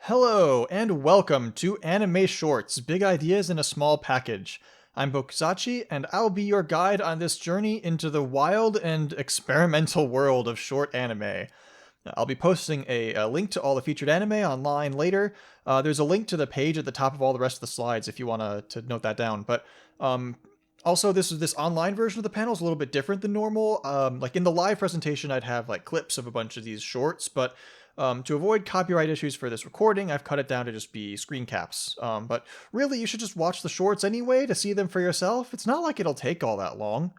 Hello, and welcome to Anime Shorts, Big Ideas in a Small Package. I'm Bokuzachi, and I'll be your guide on this journey into the wild and experimental world of short anime. I'll be posting a link to all the featured anime online later. There's a link to the page at the top of all the rest of the slides if you want to note that down. But also, this online version of the panel is a little bit different than normal. Like in the live presentation, I'd have like clips of a bunch of these shorts, but to avoid copyright issues for this recording, I've cut it down to just be screen caps. But really, you should just watch the shorts anyway to see them for yourself. It's not like it'll take all that long.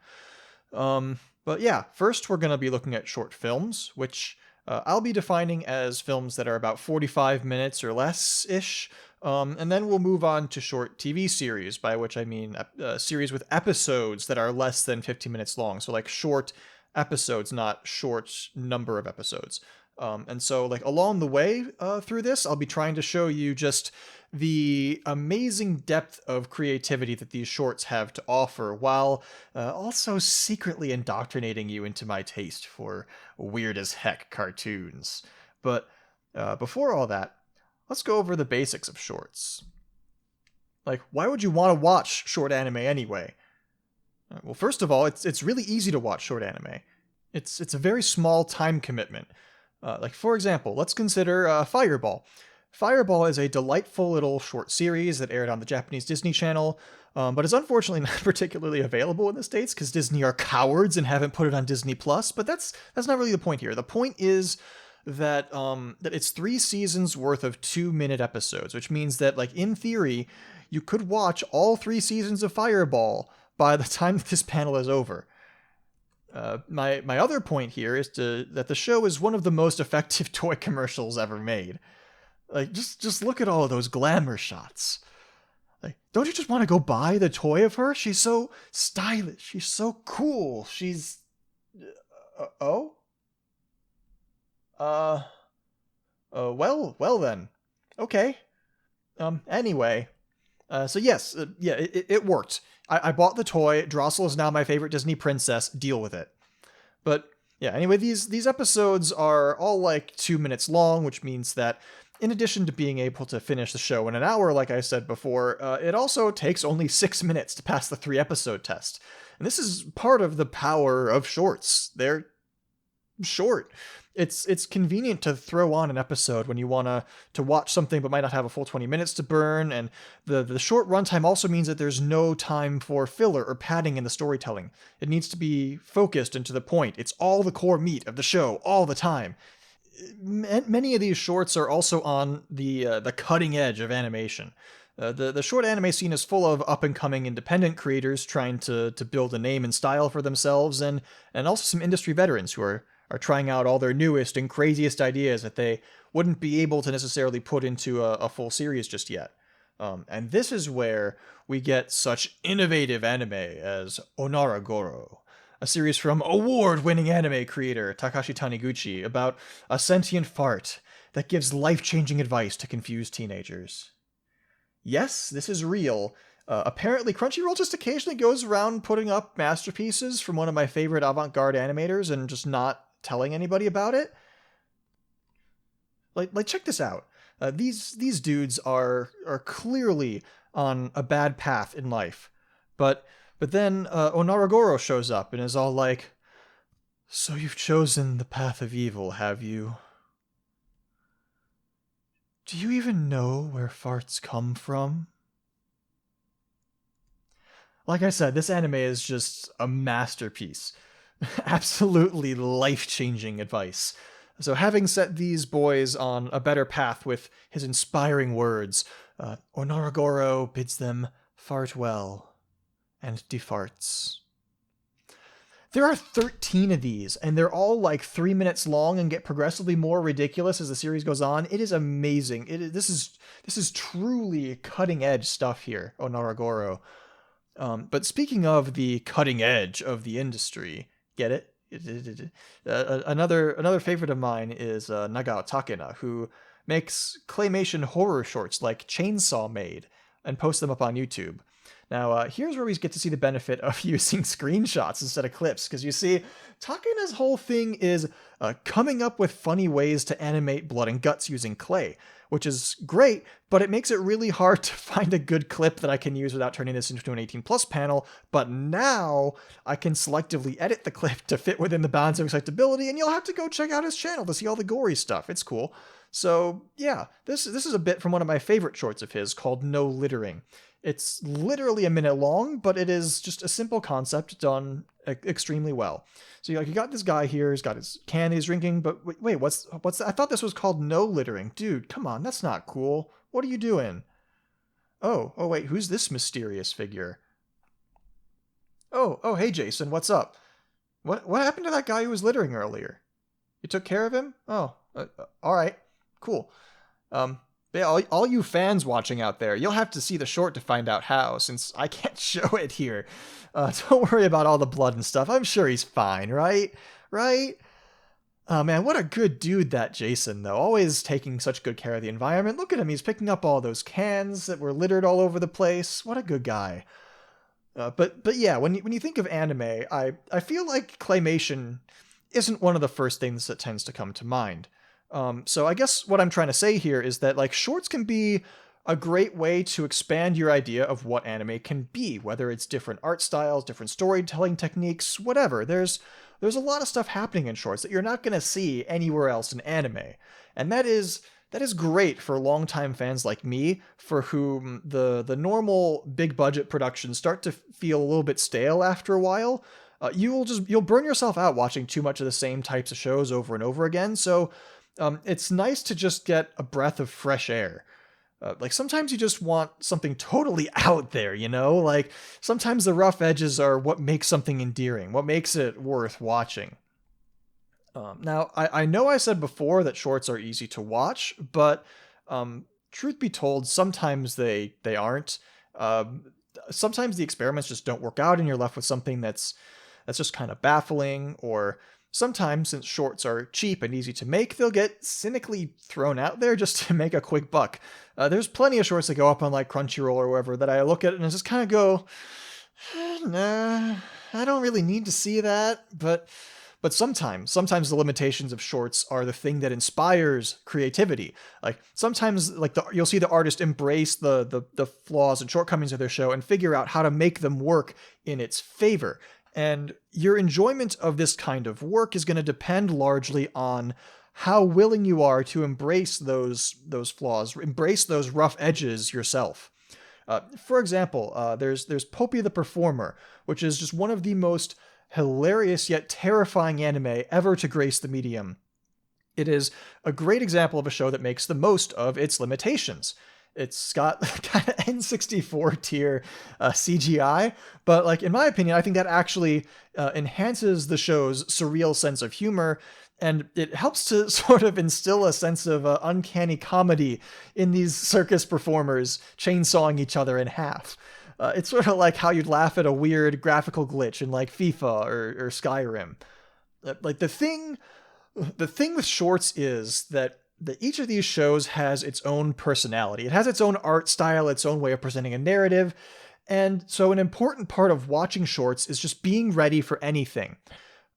But yeah, first we're going to be looking at short films, which I'll be defining as films that are about 45 minutes or less-ish. And then we'll move on to short TV series, by which I mean series with episodes that are less than 15 minutes long. So like short episodes, not short number of episodes. And so like along the way through this, I'll be trying to show you just the amazing depth of creativity that these shorts have to offer, while also secretly indoctrinating you into my taste for weird as heck cartoons. But before all that, let's go over the basics of shorts. Like, why would you want to watch short anime anyway? Well, first of all, it's really easy to watch short anime. It's a very small time commitment. Like, for example, let's consider Fireball. Fireball is a delightful little short series that aired on the Japanese Disney Channel, but is unfortunately not particularly available in the States because Disney are cowards and haven't put it on Disney+. But that's not really the point here. The point is that that it's 3 seasons worth of 2-minute episodes, which means that, like, in theory, you could watch all 3 seasons of Fireball by the time that this panel is over. My other point here is that the show is one of the most effective toy commercials ever made. Like, just look at all of those glamour shots. Like, don't you just want to go buy the toy of her? She's so stylish. She's so cool. She's... well then. Okay. Anyway. So yes, it worked. I bought the toy. Drossel is now my favorite Disney princess. Deal with it. But yeah, anyway, these episodes are all like 2 minutes long, which means that in addition to being able to finish the show in an hour, like I said before, it also takes only 6 minutes to pass the 3-episode test. And this is part of the power of shorts. They're short. It's convenient to throw on an episode when you want to watch something but might not have a full 20 minutes to burn, and the short runtime also means that there's no time for filler or padding in the storytelling. It needs to be focused and to the point. It's all the core meat of the show all the time. Many of these shorts are also on the cutting edge of animation. The short anime scene is full of up-and-coming independent creators trying to build a name and style for themselves, and also some industry veterans who are trying out all their newest and craziest ideas that they wouldn't be able to necessarily put into a full series just yet. And this is where we get such innovative anime as Onara Goro, a series from award-winning anime creator Takashi Taniguchi about a sentient fart that gives life-changing advice to confused teenagers. Yes, this is real. Apparently, Crunchyroll just occasionally goes around putting up masterpieces from one of my favorite avant-garde animators and just not telling anybody about it. Like check this out. These dudes are clearly on a bad path in life, but then Onara Goro shows up and is all like, "So you've chosen the path of evil, have you? Do you even know where farts come from?" Like I said, this anime is just a masterpiece. Absolutely life-changing advice. So having set these boys on a better path with his inspiring words, Onara Goro bids them fart well and defarts. There are 13 of these, and they're all like 3 minutes long and get progressively more ridiculous as the series goes on. It is amazing. This is truly cutting-edge stuff here, Onara Goro. But speaking of the cutting edge of the industry, get it? Another favorite of mine is Nagao Takena, who makes claymation horror shorts like Chainsaw Maid and posts them up on YouTube. Now, here's where we get to see the benefit of using screenshots instead of clips, because you see, Takena's whole thing is coming up with funny ways to animate blood and guts using clay, which is great, but it makes it really hard to find a good clip that I can use without turning this into an 18+ panel. But now I can selectively edit the clip to fit within the bounds of acceptability, and you'll have to go check out his channel to see all the gory stuff. It's cool. So yeah, this is a bit from one of my favorite shorts of his called No Littering. It's literally a minute long, but it is just a simple concept done extremely well. So you got this guy here, he's got his can he's drinking, but wait, what's that? I thought this was called No Littering. Dude, come on, that's not cool. What are you doing? Oh wait, who's this mysterious figure? Oh, hey Jason, what's up? What happened to that guy who was littering earlier? You took care of him? Oh, all right, cool. Yeah, all you fans watching out there, you'll have to see the short to find out how, since I can't show it here. Don't worry about all the blood and stuff. I'm sure he's fine, right? Right? Oh man, what a good dude that Jason, though. Always taking such good care of the environment. Look at him, he's picking up all those cans that were littered all over the place. What a good guy. But yeah, when you think of anime, I feel like claymation isn't one of the first things that tends to come to mind. So I guess what I'm trying to say here is that like shorts can be a great way to expand your idea of what anime can be, whether it's different art styles, different storytelling techniques, whatever. There's a lot of stuff happening in shorts that you're not going to see anywhere else in anime. And that is great for longtime fans like me, for whom the normal big budget productions start to feel a little bit stale after a while. You'll burn yourself out watching too much of the same types of shows over and over again. So it's nice to just get a breath of fresh air. Like sometimes you just want something totally out there, you know? Like sometimes the rough edges are what makes something endearing, what makes it worth watching. Now, I know I said before that shorts are easy to watch, but truth be told, sometimes they aren't. Sometimes the experiments just don't work out and you're left with something that's just kind of baffling, or sometimes, since shorts are cheap and easy to make, they'll get cynically thrown out there just to make a quick buck. There's plenty of shorts that go up on like Crunchyroll or wherever that I look at and I just kind of go, nah, I don't really need to see that. But sometimes the limitations of shorts are the thing that inspires creativity. Like sometimes, like you'll see the artist embrace the flaws and shortcomings of their show and figure out how to make them work in its favor. And your enjoyment of this kind of work is going to depend largely on how willing you are to embrace those flaws, embrace those rough edges yourself. For example, there's Popee the Performer, which is just one of the most hilarious yet terrifying anime ever to grace the medium. It is a great example of a show that makes the most of its limitations. It's got kind of N64 tier CGI, but like in my opinion, I think that actually enhances the show's surreal sense of humor, and it helps to sort of instill a sense of uncanny comedy in these circus performers chainsawing each other in half. It's sort of like how you'd laugh at a weird graphical glitch in like FIFA or Skyrim. Like the thing with shorts is that each of these shows has its own personality. It has its own art style, its own way of presenting a narrative. And so an important part of watching shorts is just being ready for anything.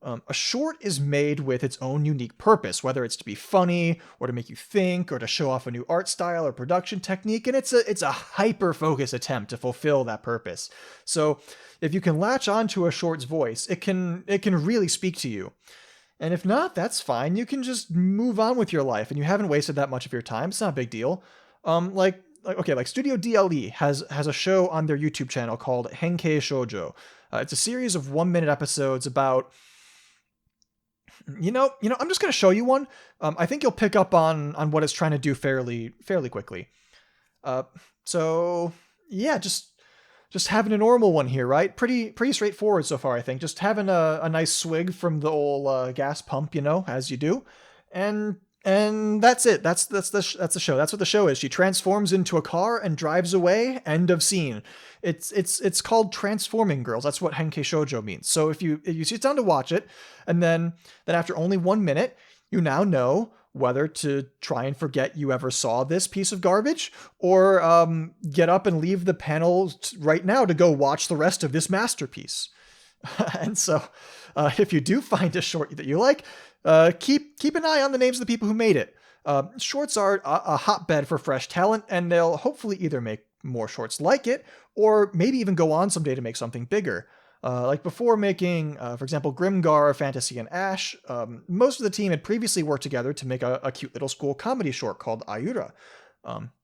A short is made with its own unique purpose, whether it's to be funny or to make you think or to show off a new art style or production technique. And it's a hyper-focused attempt to fulfill that purpose. So if you can latch onto a short's voice, it can really speak to you. And if not, that's fine. You can just move on with your life and you haven't wasted that much of your time. It's not a big deal. Like Studio DLE has a show on their YouTube channel called Henkei Shoujo. It's a series of 1-minute episodes about, I'm just going to show you one. I think you'll pick up on what it's trying to do fairly quickly. So yeah, just having a normal one here, right? Pretty straightforward so far, I think. Just having a nice swig from the old gas pump, as you do, and that's it. That's the show. That's what the show is. She transforms into a car and drives away. End of scene. It's called Transforming Girls. That's what Henkei Shoujo means. So if you sit down to watch it, and then after only 1 minute, you now know whether to try and forget you ever saw this piece of garbage, or get up and leave the panel right now to go watch the rest of this masterpiece. And so, if you do find a short that you like, keep an eye on the names of the people who made it. Shorts are a hotbed for fresh talent, and they'll hopefully either make more shorts like it, or maybe even go on someday to make something bigger. Like before making, for example, Grimgar, Fantasy, and Ash, most of the team had previously worked together to make a cute little school comedy short called Aiura.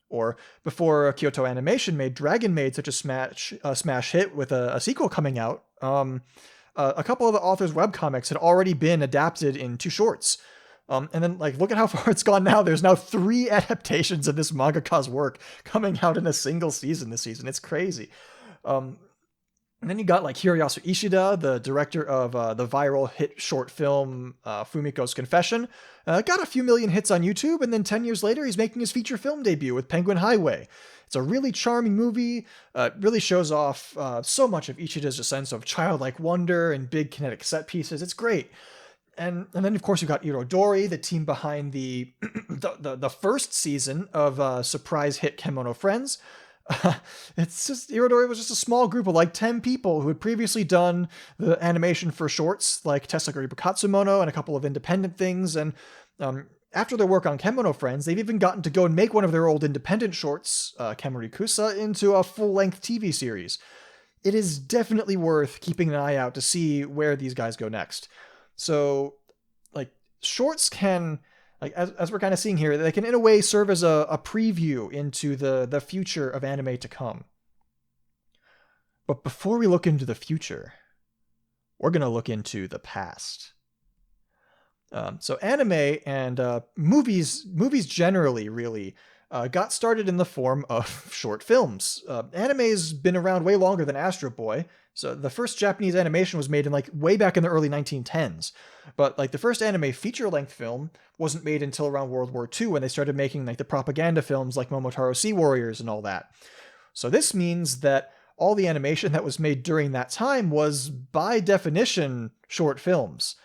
Or before Kyoto Animation made Dragon Maid such a smash hit with a sequel coming out, a couple of the author's webcomics had already been adapted in 2 shorts. And then, like, look at how far it's gone now. There's now 3 adaptations of this mangaka's work coming out in a single season this season. It's crazy. And then you got, like, Hiroyasu Ishida, the director of the viral hit short film Fumiko's Confession. Got a few million hits on YouTube, and then 10 years later, he's making his feature film debut with Penguin Highway. It's a really charming movie. It really shows off so much of Ishida's sense of childlike wonder and big kinetic set pieces. It's great. And then, of course, you've got Irodori, the team behind the the first season of surprise hit Kemono Friends. It's just, Irodori was just a small group of like 10 people who had previously done the animation for shorts like Tesagure Bukatsumono and a couple of independent things. And after their work on Kemono Friends, they've even gotten to go and make one of their old independent shorts, Kemuri Kusa, into a full-length TV series. It is definitely worth keeping an eye out to see where these guys go next. So, like, shorts can, like, as we're kind of seeing here, they can in a way serve as a preview into the future of anime to come. But before we look into the future, we're going to look into the past. So anime and movies generally really got started in the form of short films. Anime's been around way longer than Astro Boy. So the first Japanese animation was made in like way back in the early 1910s. But like the first anime feature-length film wasn't made until around World War II when they started making like the propaganda films like Momotaro Sea Warriors and all that. So this means that all the animation that was made during that time was by definition short films.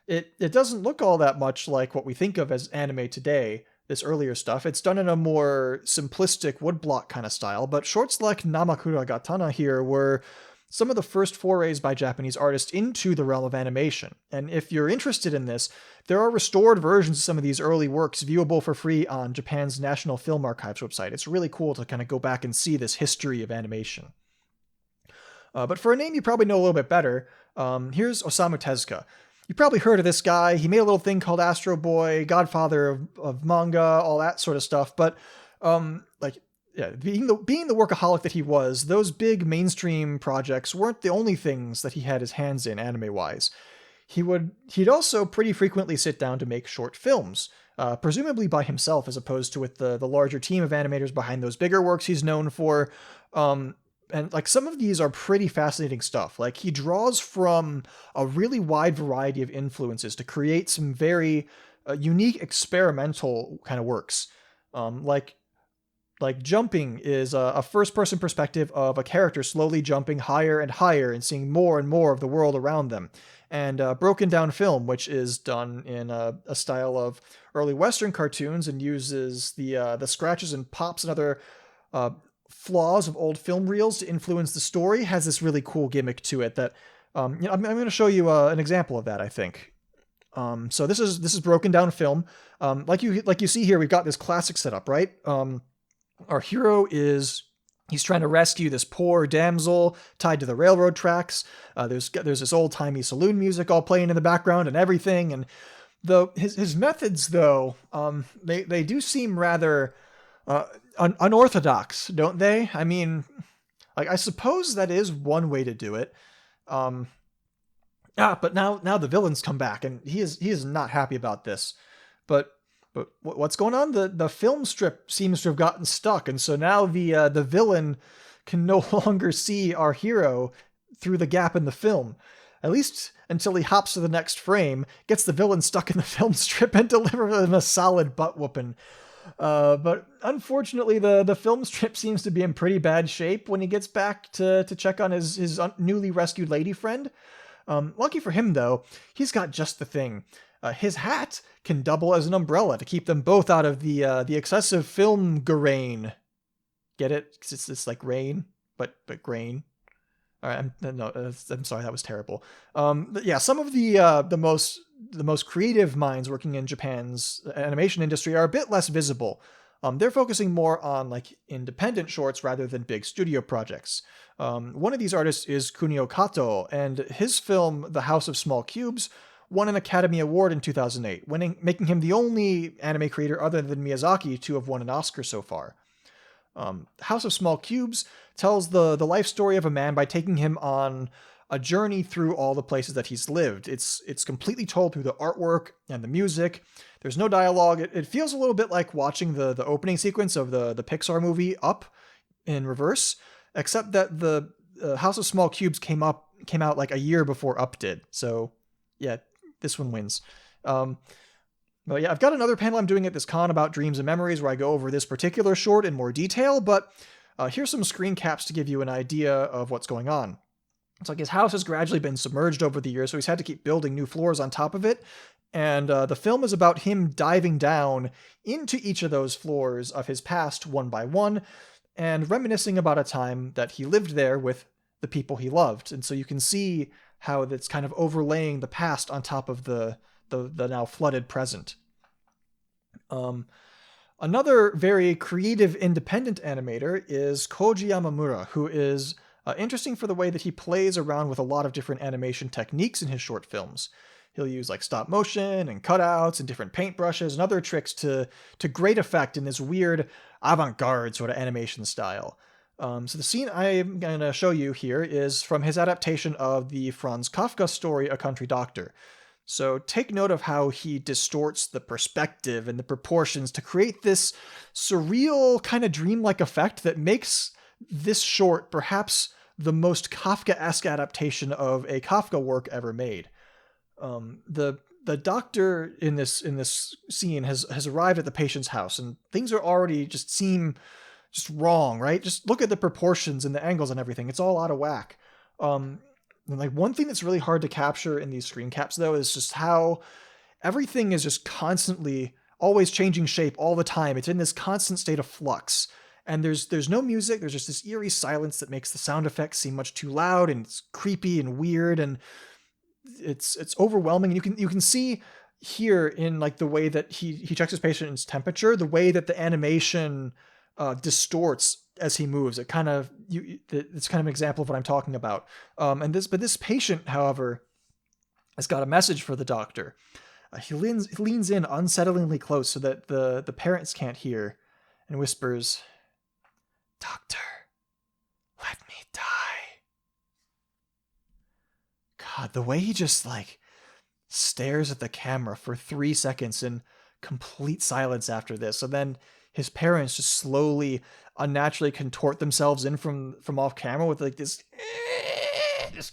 It doesn't look all that much like what we think of as anime today, this earlier stuff. It's done in a more simplistic woodblock kind of style, but shorts like Namakura Gatana here were some of the first forays by Japanese artists into the realm of animation. And if you're interested in this, there are restored versions of some of these early works viewable for free on Japan's National Film Archives website. It's really cool to kind of go back and see this history of animation. But for a name you probably know a little bit better, here's Osamu Tezuka. You probably heard of this guy. He made a little thing called Astro Boy, godfather of manga, all that sort of stuff. But being the workaholic that he was, those big mainstream projects weren't the only things that he had his hands in anime-wise. He'd also pretty frequently sit down to make short films, presumably by himself as opposed to with the larger team of animators behind those bigger works he's known for. And like some of these are pretty fascinating stuff. Like he draws from a really wide variety of influences to create some very unique experimental kind of works. Like jumping is a first-person perspective of a character slowly jumping higher and higher and seeing more and more of the world around them. And broken down film, which is done in a style of early Western cartoons and uses the scratches and pops and other flaws of old film reels to influence the story, has this really cool gimmick to it that I'm going to show you an example of that, I think. So this is broken down film. Like you see here, we've got this classic setup, right? Our hero he's trying to rescue this poor damsel tied to the railroad tracks. There's this old-timey saloon music all playing in the background and everything. And his methods, though, they do seem rather unorthodox, don't they? I mean, like, I suppose that is one way to do it. But now the villains come back, and he is not happy about this. But what's going on? The film strip seems to have gotten stuck, and so now the villain can no longer see our hero through the gap in the film. At least until he hops to the next frame, gets the villain stuck in the film strip, and delivers him a solid butt whooping. But unfortunately, the film strip seems to be in pretty bad shape when he gets back to check on his newly rescued lady friend. Lucky for him, though, he's got just the thing. His hat can double as an umbrella to keep them both out of the excessive film grain. Get it? 'Cause it's like rain, but grain. All right, I'm sorry, that was terrible. But yeah, some of the most creative minds working in Japan's animation industry are a bit less visible. They're focusing more on like independent shorts rather than big studio projects. One of these artists is Kunio Kato, and his film The House of Small Cubes won an Academy Award in 2008, making him the only anime creator other than Miyazaki to have won an Oscar so far. House of Small Cubes tells the life story of a man by taking him on a journey through all the places that he's lived. It's completely told through the artwork and the music. There's no dialogue. It feels a little bit like watching the opening sequence of the Pixar movie Up in reverse, except that the House of Small Cubes came out like a year before Up did. So yeah, this one wins. But yeah, I've got another panel I'm doing at this con about dreams and memories where I go over this particular short in more detail, but here's some screen caps to give you an idea of what's going on. It's like his house has gradually been submerged over the years, so he's had to keep building new floors on top of it. And the film is about him diving down into each of those floors of his past one by one and reminiscing about a time that he lived there with the people he loved. And so you can see how that's kind of overlaying the past on top of the now flooded present. Another very creative independent animator is Koji Yamamura, who is interesting for the way that he plays around with a lot of different animation techniques in his short films. He'll use like stop motion and cutouts and different paintbrushes and other tricks to great effect in this weird avant-garde sort of animation style. So the scene I'm going to show you here is from his adaptation of the Franz Kafka story, A Country Doctor. So take note of how he distorts the perspective and the proportions to create this surreal kind of dreamlike effect that makes this short perhaps the most Kafka-esque adaptation of a Kafka work ever made. The doctor in this scene has arrived at the patient's house, and things are already seem wrong, right? Just look at the proportions and the angles and everything. It's all out of whack. And like one thing that's really hard to capture in these screen caps though is just how everything is just constantly always changing shape all the time. It's in this constant state of flux. And there's no music. There's just this eerie silence that makes the sound effects seem much too loud, and it's creepy and weird, and it's overwhelming. And you can see here in like the way that he checks his patient's temperature, the way that the animation distorts as he moves. It's kind of an example of what I'm talking about. But this patient, however, has got a message for the doctor. He leans in unsettlingly close so that the parents can't hear, and whispers, "Doctor, let me die." God, the way he just like stares at the camera for 3 seconds in complete silence after this, and then his parents just slowly, unnaturally contort themselves in from off camera with like this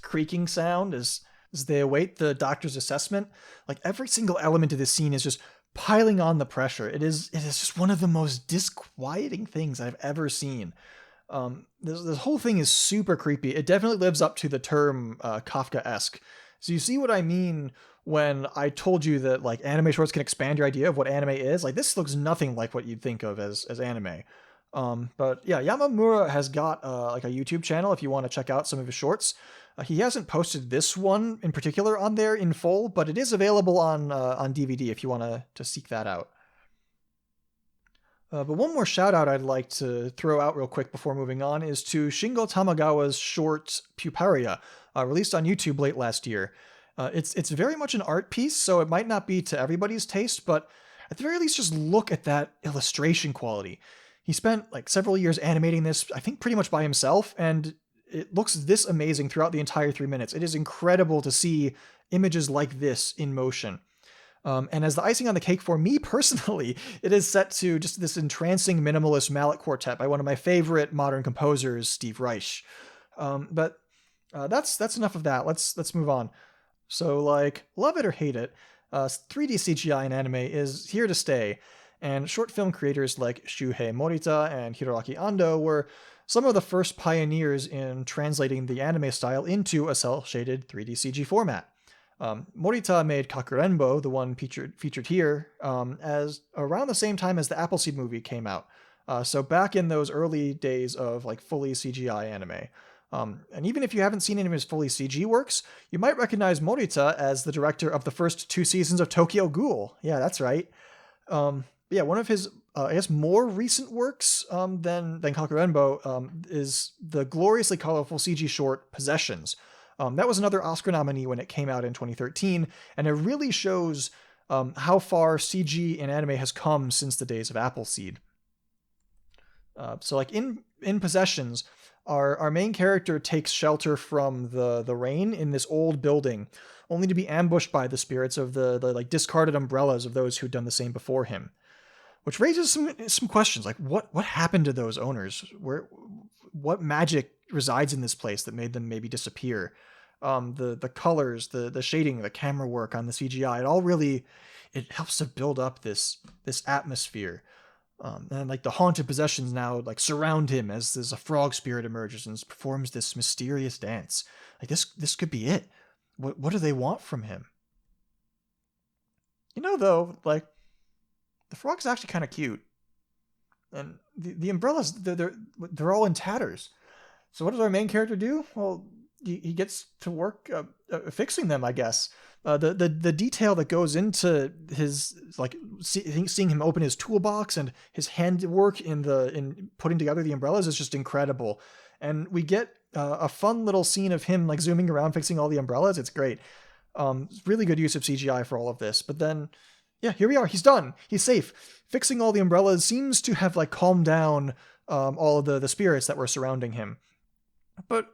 creaking sound as they await the doctor's assessment. Like every single element of this scene is just piling on the pressure. It is just one of the most disquieting things I've ever seen. This whole thing is super creepy. It definitely lives up to the term Kafka-esque. So you see what I mean when I told you that like anime shorts can expand your idea of what anime is. Like this looks nothing like what you'd think of as anime. But yeah, Yamamura has got like a YouTube channel if you want to check out some of his shorts. He hasn't posted this one in particular on there in full, but it is available on DVD if you want to seek that out. But one more shout out I'd like to throw out real quick before moving on is to Shingo Tamagawa's short Puparia, released on YouTube late last year. It's very much an art piece, so it might not be to everybody's taste, but at the very least just look at that illustration quality. He spent like several years animating this, I think pretty much by himself, and it looks this amazing throughout the entire 3 minutes. It is incredible to see images like this in motion. And as the icing on the cake for me personally, it is set to just this entrancing minimalist mallet quartet by one of my favorite modern composers, Steve Reich. But that's enough of that. Let's move on. So like, love it or hate it, 3D CGI in anime is here to stay. And short film creators like Shuhei Morita and Hiroaki Ando were some of the first pioneers in translating the anime style into a cel-shaded 3D CG format. Morita made Kakurenbo, the one featured here, as around the same time as the Appleseed movie came out. So back in those early days of like fully CGI anime. And even if you haven't seen any of his fully CG works, you might recognize Morita as the director of the first 2 seasons of Tokyo Ghoul. Yeah, that's right. Yeah, one of his, I guess, more recent works than Kakurenbo is the gloriously colorful CG short Possessions. That was another Oscar nominee when it came out in 2013, and it really shows how far CG in anime has come since the days of Appleseed. So like in Possessions, our main character takes shelter from the rain in this old building, only to be ambushed by the spirits of the like discarded umbrellas of those who'd done the same before him. Which raises some questions, like what happened to those owners? What magic resides in this place that made them maybe disappear? The colors, the shading, the camera work on the CGI, it all really, it helps to build up this atmosphere. And like the haunted possessions now like surround him as a frog spirit emerges and performs this mysterious dance. Like this could be it. What do they want from him? You know, though, like the frog's actually kind of cute, and the umbrellas they're all in tatters. So what does our main character do? Well, he gets to work fixing them, I guess. The detail that goes into his like seeing him open his toolbox and his handiwork in putting together the umbrellas is just incredible. And we get a fun little scene of him like zooming around fixing all the umbrellas. It's great. Really good use of CGI for all of this. But then, yeah, here we are. He's done. He's safe. Fixing all the umbrellas seems to have like calmed down all of the spirits that were surrounding him. But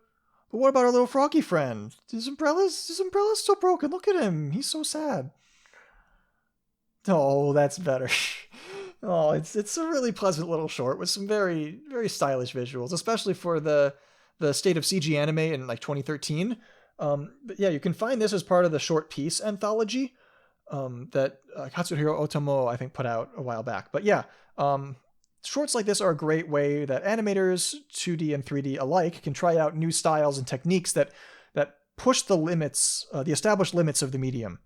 what about our little froggy friend? His umbrella's still broken. Look at him. He's so sad. Oh, that's better. Oh, it's a really pleasant little short with some very, very stylish visuals, especially for the state of CG anime in like 2013. But yeah, you can find this as part of the Short Piece anthology that Katsuhiro Otomo, I think, put out a while back. But yeah, shorts like this are a great way that animators, 2D and 3D alike, can try out new styles and techniques that push the limits, the established limits of the medium.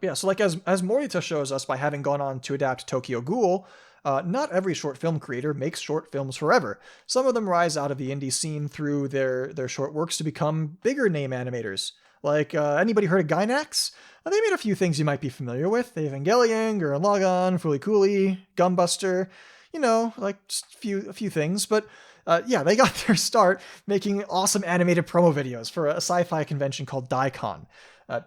Yeah, so like as Morita shows us by having gone on to adapt Tokyo Ghoul, not every short film creator makes short films forever. Some of them rise out of the indie scene through their short works to become bigger name animators. Like, anybody heard of Gainax? They made a few things you might be familiar with. They have Evangelion, Gurren Lagann, Fooly Cooly, Gumbuster, you know, like just a few things. But yeah, they got their start making awesome animated promo videos for a sci-fi convention called Daikon.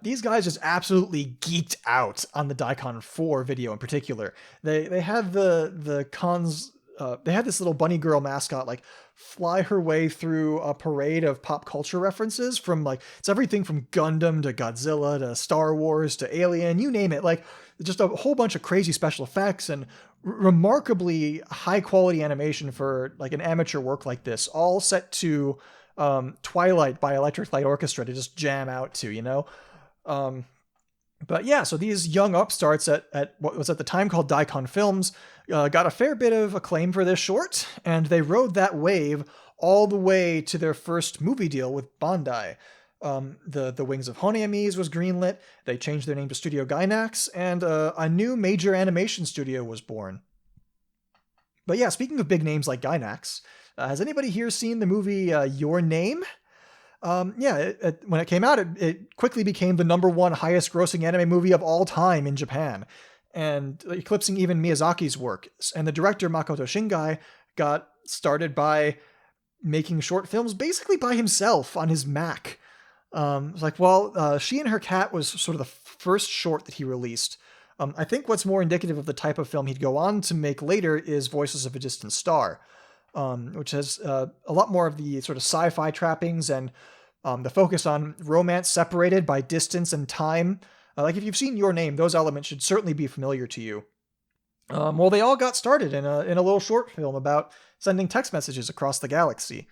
These guys just absolutely geeked out on the Daikon 4 video in particular. They had the cons. They had this little bunny girl mascot like fly her way through a parade of pop culture references from like, it's everything from Gundam to Godzilla to Star Wars to Alien, you name it. Like just a whole bunch of crazy special effects and remarkably high quality animation for like an amateur work like this, all set to Twilight by Electric Light Orchestra to just jam out to, you know? But yeah, so these young upstarts at what was at the time called Daikon Films got a fair bit of acclaim for this short, and they rode that wave all the way to their first movie deal with Bandai. The Wings of Honeomes was greenlit, they changed their name to Studio Gainax, and a new major animation studio was born. But yeah, speaking of big names like Gainax, has anybody here seen the movie Your Name? Yeah, when it came out, it quickly became the #1 highest grossing anime movie of all time in Japan, and eclipsing even Miyazaki's work. And the director Makoto Shingai got started by making short films basically by himself on his Mac. It's like, well, She and Her Cat was sort of the first short that he released. I think what's more indicative of the type of film he'd go on to make later is Voices of a Distant Star. Which has a lot more of the sort of sci-fi trappings and the focus on romance separated by distance and time. Like if you've seen Your Name, those elements should certainly be familiar to you. Well, they all got started in a little short film about sending text messages across the galaxy.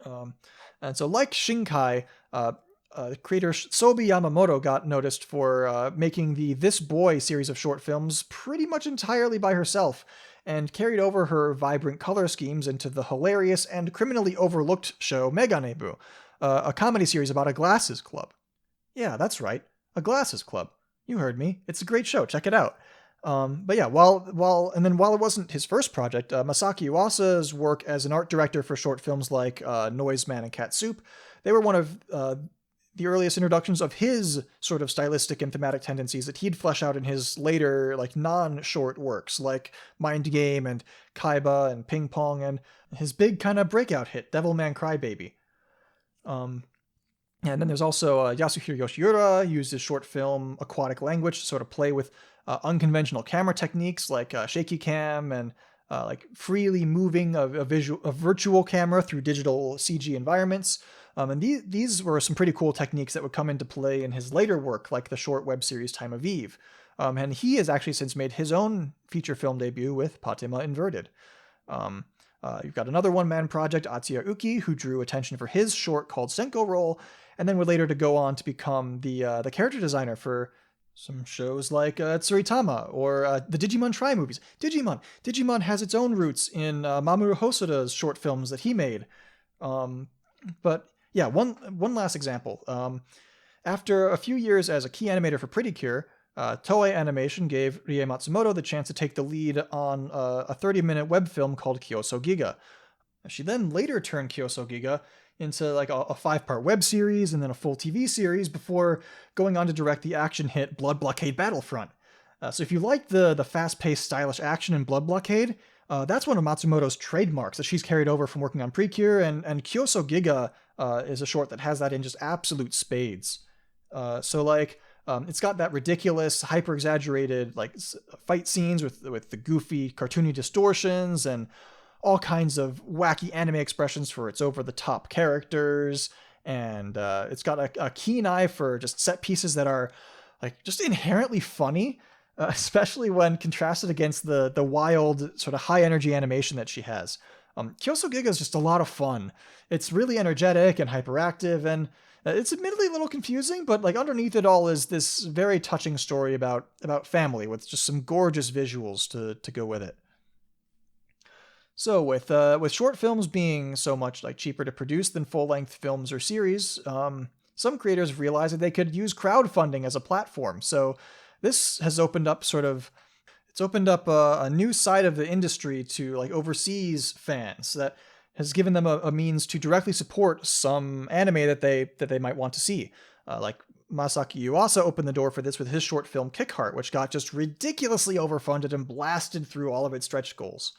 And so like Shinkai, creator Sobi Yamamoto got noticed for making the This Boy series of short films pretty much entirely by herself, and carried over her vibrant color schemes into the hilarious and criminally overlooked show Meganebu, a comedy series about a glasses club. Yeah, that's right. A Glasses Club. You heard me. It's a great show. Check it out. But yeah, while it wasn't his first project, Masaki Uwasa's work as an art director for short films like Noise Man and Cat Soup, they were one of the earliest introductions of his sort of stylistic and thematic tendencies that he'd flesh out in his later like non-short works like Mind Game and Kaiba and Ping Pong and his big kind of breakout hit Devilman Crybaby. And then there's also Yasuhiro Yoshiura used his short film Aquatic Language to sort of play with unconventional camera techniques like shaky cam and like freely moving a virtual camera through digital CG environments. And these were some pretty cool techniques that would come into play in his later work, like the short web series Time of Eve. And he has actually since made his own feature film debut with Patema Inverted. You've got another one-man project, Atsuya Uki, who drew attention for his short called Senko Roll, and then would later to go on to become the character designer for some shows like Tsuritama or the Digimon Tri movies. Digimon has its own roots in Mamoru Hosoda's short films that he made. But yeah, one last example. After a few years as a key animator for Pretty Cure, Toei Animation gave Rie Matsumoto the chance to take the lead on a 30-minute web film called Kyoso Giga. She then later turned Kyoso Giga into like a 5-part web series and then a full TV series before going on to direct the action hit Blood Blockade Battlefront. So if you like the fast-paced, stylish action in Blood Blockade, that's one of Matsumoto's trademarks that she's carried over from working on Precure, and Kyoso Giga is a short that has that in just absolute spades. It's got that ridiculous, hyper-exaggerated like fight scenes with the goofy, cartoony distortions and all kinds of wacky anime expressions for its over-the-top characters, and it's got a keen eye for just set pieces that are like just inherently funny, especially when contrasted against the wild, sort of high-energy animation that she has. Kyoso Giga is just a lot of fun. It's really energetic and hyperactive, and it's admittedly a little confusing, but like underneath it all is this very touching story about family with just some gorgeous visuals to go with it. So with short films being so much like cheaper to produce than full-length films or series, some creators realized that they could use crowdfunding as a platform. So this has opened up a new side of the industry to like overseas fans that has given them a means to directly support some anime that they might want to see. Like Masaki Yuasa opened the door for this with his short film Kickheart, which got just ridiculously overfunded and blasted through all of its stretch goals.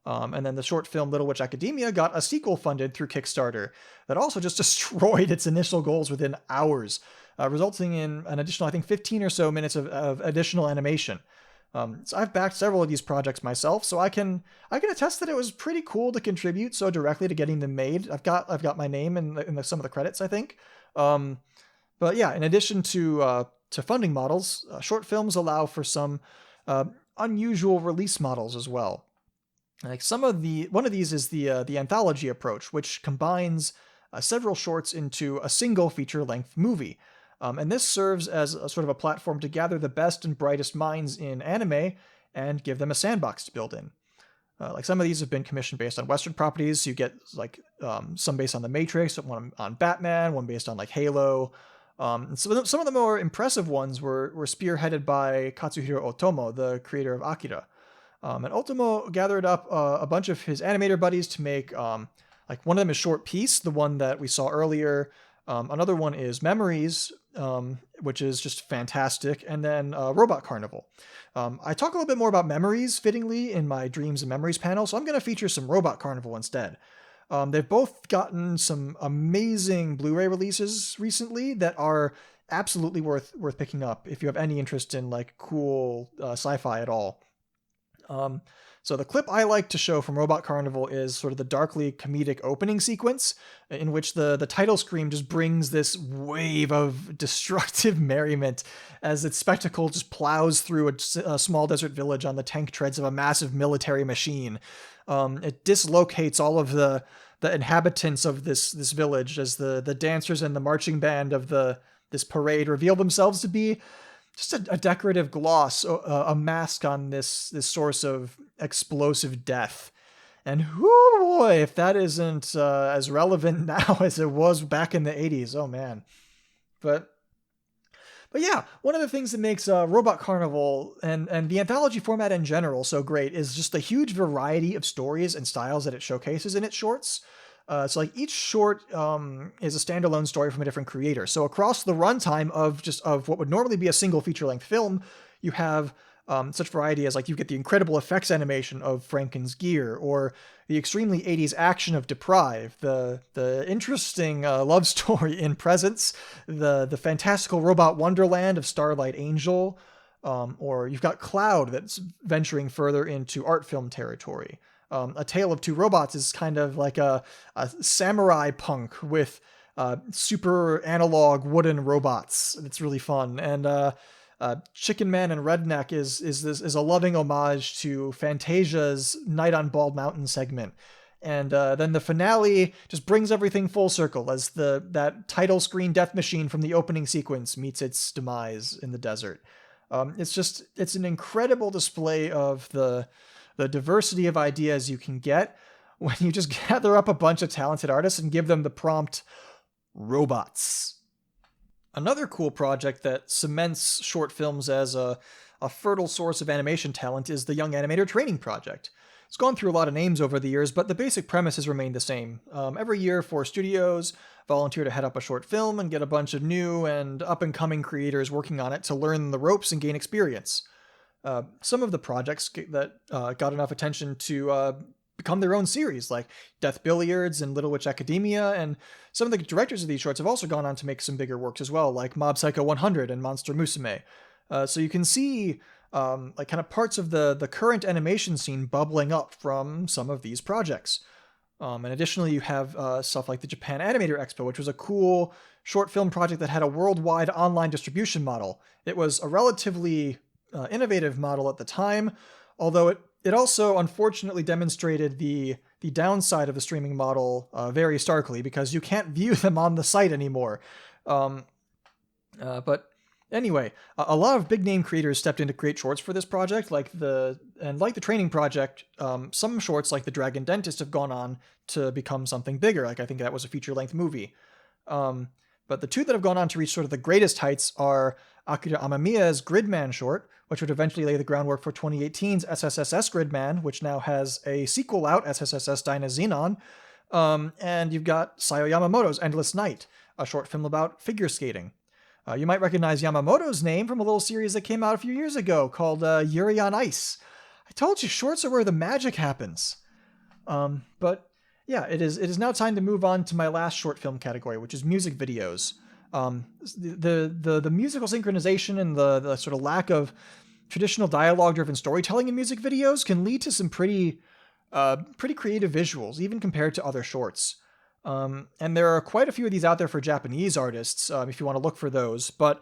And then the short film Little Witch Academia got a sequel funded through Kickstarter that also just destroyed its initial goals within hours, resulting in an additional, I think, 15 or so minutes of additional animation. So I've backed several of these projects myself, so I can attest that it was pretty cool to contribute so directly to getting them made. I've got my name in some of the credits, I think. But yeah, in addition to funding models, short films allow for some unusual release models as well. Like one of these is the anthology approach, which combines several shorts into a single feature-length movie. And this serves as a sort of a platform to gather the best and brightest minds in anime and give them a sandbox to build in. Like some of these have been commissioned based on Western properties. So you get like some based on The Matrix, one on Batman, one based on like Halo. And some of the more impressive ones were spearheaded by Katsuhiro Otomo, the creator of Akira. And Otomo gathered up a bunch of his animator buddies to make like one of them is Short Piece, the one that we saw earlier. Another one is Memories, which is just fantastic, and then Robot Carnival. I talk a little bit more about Memories, fittingly, in my Dreams and Memories panel, so I'm going to feature some Robot Carnival instead. They've both gotten some amazing Blu-ray releases recently that are absolutely worth picking up if you have any interest in like cool sci-fi at all. So the clip I like to show from Robot Carnival is sort of the darkly comedic opening sequence in which the title screen just brings this wave of destructive merriment as its spectacle just plows through a small desert village on the tank treads of a massive military machine. It dislocates all of the inhabitants of this village as the dancers and the marching band of this parade reveal themselves to be just a decorative gloss, a mask on this source of explosive death. And whoo boy, if that isn't as relevant now as it was back in the 80s, oh man. But But yeah, one of the things that makes Robot Carnival and the anthology format in general so great is just the huge variety of stories and styles that it showcases in its shorts. So like each short is a standalone story from a different creator. So across the runtime of what would normally be a single feature-length film, you have such variety as like you get the incredible effects animation of Franken's Gear, or the extremely 80s action of Deprive, the interesting love story in Presence, the fantastical robot wonderland of Starlight Angel, or you've got Cloud that's venturing further into art film territory. A Tale of Two Robots is kind of like a samurai punk with super analog wooden robots. It's really fun. And Chicken Man and Redneck is a loving homage to Fantasia's Night on Bald Mountain segment. And then the finale just brings everything full circle as that title screen death machine from the opening sequence meets its demise in the desert. It's an incredible display of the diversity of ideas you can get when you just gather up a bunch of talented artists and give them the prompt robots. Another cool project that cements short films as a fertile source of animation talent is the Young Animator Training Project. It's gone through a lot of names over the years, but the basic premise has remained the same. Every year, 4 studios volunteer to head up a short film and get a bunch of new and up-and-coming creators working on it to learn the ropes and gain experience. Some of the projects that got enough attention to become their own series, like Death Billiards and Little Witch Academia, and some of the directors of these shorts have also gone on to make some bigger works as well, like Mob Psycho 100 and Monster Musume. So you can see like kind of parts of the current animation scene bubbling up from some of these projects. And additionally, you have stuff like the Japan Animator Expo, which was a cool short film project that had a worldwide online distribution model. It was a relatively innovative model at the time, although it also unfortunately demonstrated the downside of the streaming model very starkly, because you can't view them on the site anymore. But anyway, a lot of big name creators stepped in to create shorts for this project, like the Training Project. Some shorts like The Dragon Dentist have gone on to become something bigger. Like I think that was a feature-length movie. But the two that have gone on to reach sort of the greatest heights are Akira Amamiya's Gridman short, which would eventually lay the groundwork for 2018's SSSS Gridman, which now has a sequel out, SSSS Dyna Xenon. And you've got Sayo Yamamoto's Endless Night, a short film about figure skating. You might recognize Yamamoto's name from a little series that came out a few years ago called Yuri on Ice. I told you, shorts are where the magic happens. But yeah, it is now time to move on to my last short film category, which is music videos. The musical synchronization and the sort of lack of traditional dialogue-driven storytelling in music videos can lead to some pretty creative visuals, even compared to other shorts. And there are quite a few of these out there for Japanese artists, if you want to look for those. But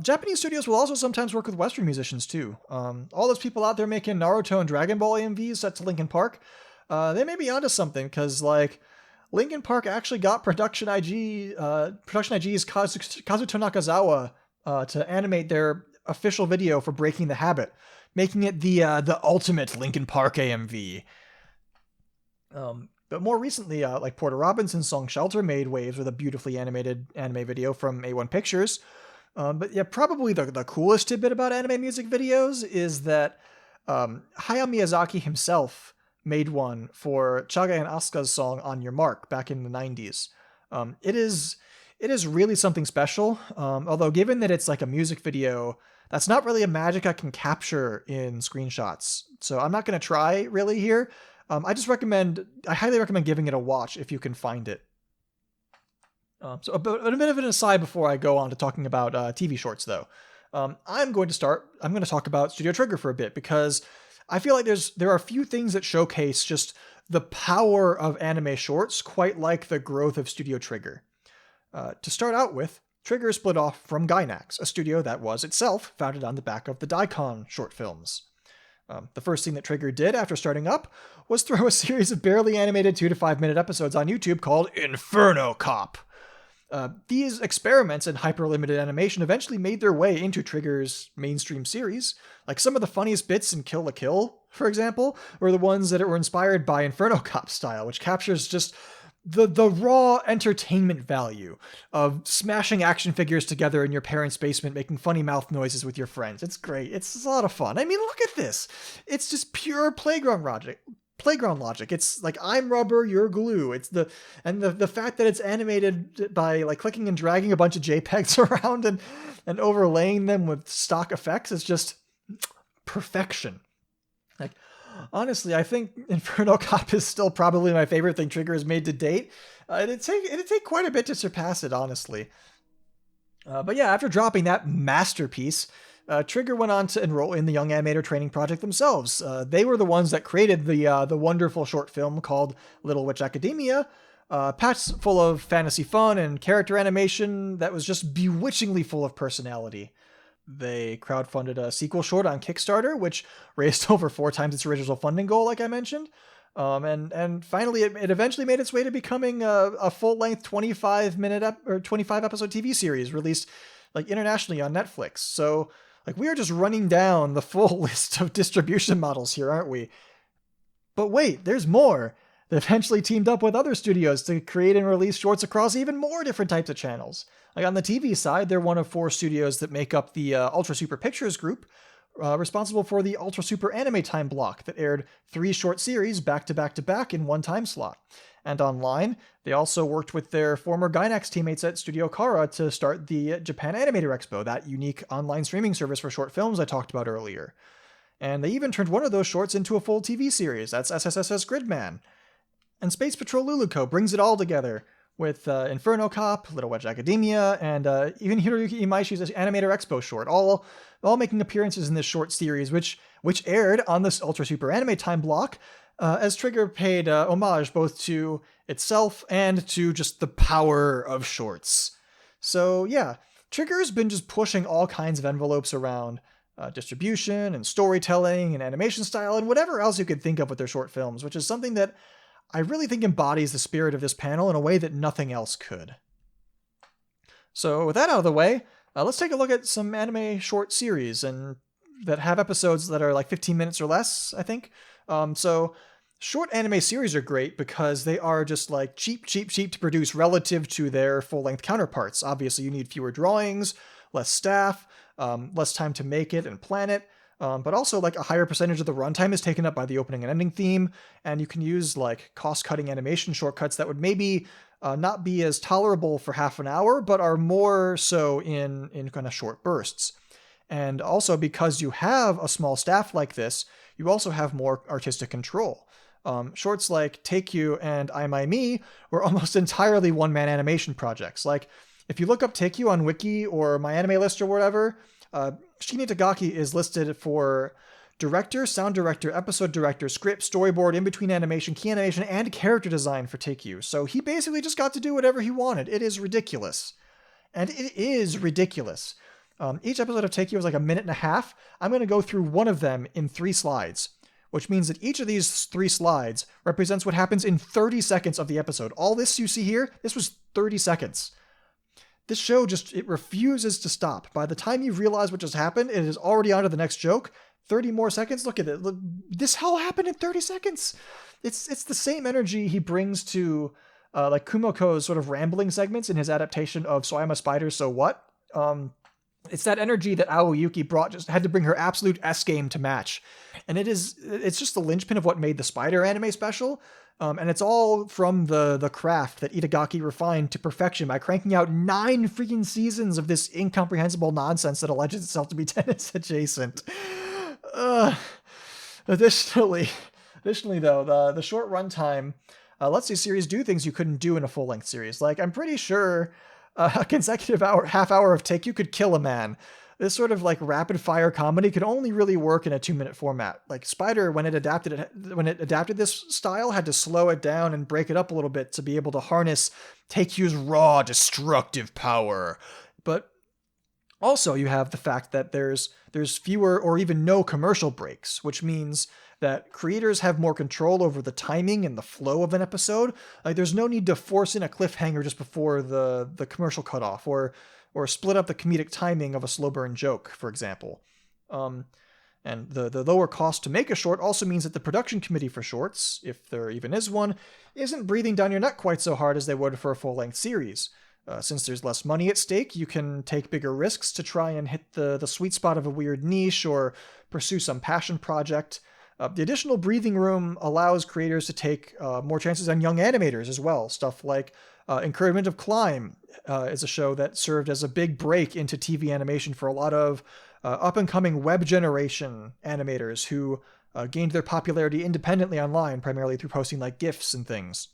Japanese studios will also sometimes work with Western musicians too. All those people out there making Naruto and Dragon Ball AMVs set to Linkin Park, they may be onto something, because like Linkin Park actually got Production IG's Kazuto Nakazawa to animate their official video for Breaking the Habit, making it the ultimate Linkin Park AMV. But more recently, like Porter Robinson's song Shelter made waves with a beautifully animated anime video from A1 Pictures. But yeah, probably the coolest tidbit about anime music videos is that Hayao Miyazaki himself made one for Chaga and Asuka's song On Your Mark back in the 90s. It is really something special, although given that it's like a music video, that's not really a magic I can capture in screenshots. So I'm not going to try really here. I highly recommend giving it a watch if you can find it. So a bit of an aside before I go on to talking about TV shorts, though. I'm going to talk about Studio Trigger for a bit, because I feel like there are a few things that showcase just the power of anime shorts, quite like the growth of Studio Trigger. To start out with, Trigger split off from Gainax, a studio that was itself founded on the back of the Daikon short films. The first thing that Trigger did after starting up was throw a series of barely animated 2 to 5 minute episodes on YouTube called Inferno Cop. These experiments in hyper-limited animation eventually made their way into Trigger's mainstream series. Like some of the funniest bits in Kill la Kill, for example, were the ones that were inspired by Inferno Cop style, which captures just the raw entertainment value of smashing action figures together in your parents' basement, making funny mouth noises with your friends. It's great. It's a lot of fun. I mean, look at this. It's just pure playground logic. It's like, I'm rubber, you're glue. It's the fact that it's animated by like clicking and dragging a bunch of JPEGs around and overlaying them with stock effects is just perfection. Like, honestly, I think Inferno Cop is still probably my favorite thing Trigger has made to date. It'd take quite a bit to surpass it, honestly. But yeah, after dropping that masterpiece, Trigger went on to enroll in the Young Animator Training Project themselves. They were the ones that created the wonderful short film called Little Witch Academia, packed full of fantasy fun and character animation that was just bewitchingly full of personality. They crowdfunded a sequel short on Kickstarter, which raised over 4 times its original funding goal, like I mentioned. And finally, it eventually made its way to becoming a full-length 25 episode TV series released like internationally on Netflix. So like, we are just running down the full list of distribution models here, aren't we? But wait, there's more. They eventually teamed up with other studios to create and release shorts across even more different types of channels. Like on the TV side, they're one of 4 studios that make up the Ultra Super Pictures group, responsible for the Ultra Super Anime Time block that aired 3 short series back to back to back in one time slot. And online, they also worked with their former Gainax teammates at Studio Kara to start the Japan Animator Expo, that unique online streaming service for short films I talked about earlier. And they even turned one of those shorts into a full TV series. That's SSSS Gridman. And Space Patrol Luluko brings it all together with Inferno Cop, Little Witch Academia, and even Hiroyuki Imaishi's Animator Expo short, all making appearances in this short series, which aired on this Ultra Super Anime Time block, as Trigger paid homage both to itself and to just the power of shorts. So yeah, Trigger's been just pushing all kinds of envelopes around distribution and storytelling and animation style and whatever else you could think of with their short films, which is something that I really think embodies the spirit of this panel in a way that nothing else could. So with that out of the way, let's take a look at some anime short series and that have episodes that are like 15 minutes or less, I think. So short anime series are great because they are just like cheap to produce relative to their full-length counterparts. Obviously, you need fewer drawings, less staff, less time to make it and plan it. But also, like, a higher percentage of the runtime is taken up by the opening and ending theme, and you can use, like, cost-cutting animation shortcuts that would maybe not be as tolerable for half an hour, but are more so in kind of short bursts. And also, because you have a small staff like this, you also have more artistic control. Shorts like Take You and I My Me were almost entirely one-man animation projects. Like, if you look up Take You on Wiki or My Anime List or whatever, Shinya Tagaki is listed for director, sound director, episode director, script, storyboard, in-between animation, key animation, and character design for Take You. So he basically just got to do whatever he wanted. It is ridiculous. And it is ridiculous. Each episode of Take You is like 1.5 minutes. I'm going to go through one of them in 3 slides, which means that each of these 3 slides represents what happens in 30 seconds of the episode. All this you see here, this was 30 seconds. This show it refuses to stop. By the time you realize what just happened, it is already on to the next joke. 30 more seconds? Look at it. Look, this all happened in 30 seconds. It's the same energy he brings to like Kumoko's sort of rambling segments in his adaptation of So I'm a Spider, So What? It's that energy that Aoyuki just had to bring her absolute S game to match. And it's just the linchpin of what made the Spider anime special. And it's all from the craft that Itagaki refined to perfection by cranking out 9 freaking seasons of this incomprehensible nonsense that alleges itself to be tennis adjacent. Additionally though, the short runtime lets these series do things you couldn't do in a full-length series. Like, I'm pretty sure a consecutive half hour of Take You could kill a man. This sort of like rapid fire comedy could only really work in a 2-minute format. Like Spider, when it adapted this style, had to slow it down and break it up a little bit to be able to harness Take You's raw, destructive power. But also you have the fact that there's fewer or even no commercial breaks, which means that creators have more control over the timing and the flow of an episode. Like, there's no need to force in a cliffhanger just before the commercial cutoff, or split up the comedic timing of a slow burn joke, for example. And And the lower cost to make a short also means that the production committee for shorts, if there even is one, isn't breathing down your neck quite so hard as they would for a full-length series. Since there's less money at stake, you can take bigger risks to try and hit the sweet spot of a weird niche or pursue some passion project. The additional breathing room allows creators to take more chances on young animators as well. Stuff like Encouragement of Climb is a show that served as a big break into TV animation for a lot of up-and-coming web generation animators who gained their popularity independently online, primarily through posting like GIFs and things.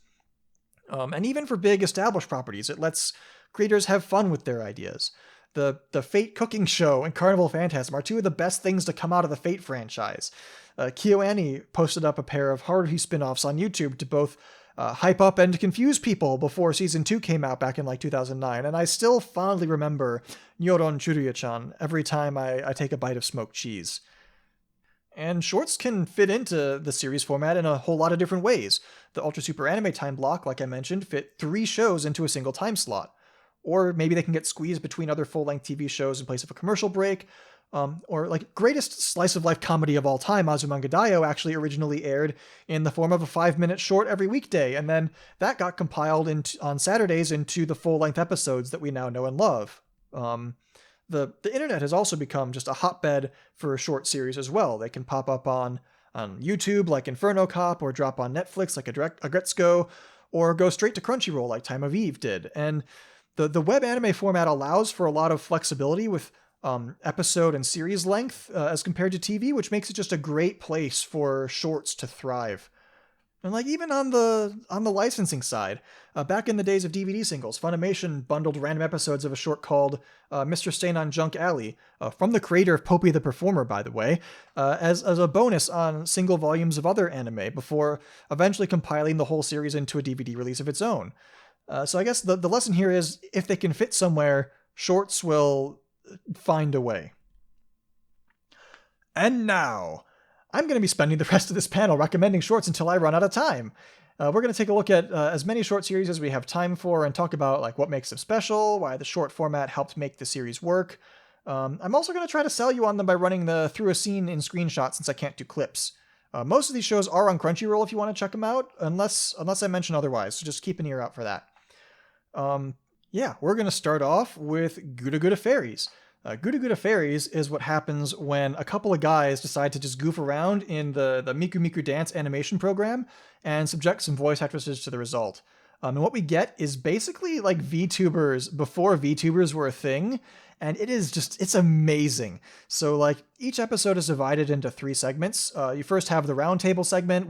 And even for big established properties, it lets creators have fun with their ideas. The Fate cooking show and Carnival Phantasm are two of the best things to come out of the Fate franchise. KyoAni posted up a pair of Haruhi spin-offs on YouTube to both hype up and confuse people before season 2 came out back in like 2009, and I still fondly remember Nyoron Churuya-Chan every time I take a bite of smoked cheese. And shorts can fit into the series format in a whole lot of different ways. The Ultra Super Anime time block, like I mentioned, fit 3 shows into a single time slot. Or maybe they can get squeezed between other full-length TV shows in place of a commercial break. Or like greatest slice of life comedy of all time, Azumanga Daioh, actually originally aired in the form of a 5-minute short every weekday, and then that got compiled on Saturdays into the full-length episodes that we now know and love. The internet has also become just a hotbed for short series as well. They can pop up on YouTube like Inferno Cop, or drop on Netflix like Agretsuko, or go straight to Crunchyroll like Time of Eve did. And the web anime format allows for a lot of flexibility with episode and series length as compared to TV, which makes it just a great place for shorts to thrive. And like even on the licensing side, back in the days of DVD singles, Funimation bundled random episodes of a short called Mr. Stain on Junk Alley, from the creator of Popee the Performer, by the way, as a bonus on single volumes of other anime before eventually compiling the whole series into a DVD release of its own. So I guess the lesson here is, if they can fit somewhere, shorts will find a way. And now, I'm going to be spending the rest of this panel recommending shorts until I run out of time. We're going to take a look at as many short series as we have time for and talk about like what makes them special, why the short format helped make the series work. I'm also going to try to sell you on them by running the through a scene in screenshots, since I can't do clips. Most of these shows are on Crunchyroll if you want to check them out, unless I mention otherwise, so just keep an ear out for that. Yeah, we're going to start off with Guda Guda Fairies. Guda Guda Fairies is what happens when a couple of guys decide to just goof around in the Miku Miku Dance animation program and subject some voice actresses to the result. And what we get is basically like VTubers before VTubers were a thing, and it's amazing. So like each episode is divided into 3 segments. You first have the roundtable segment,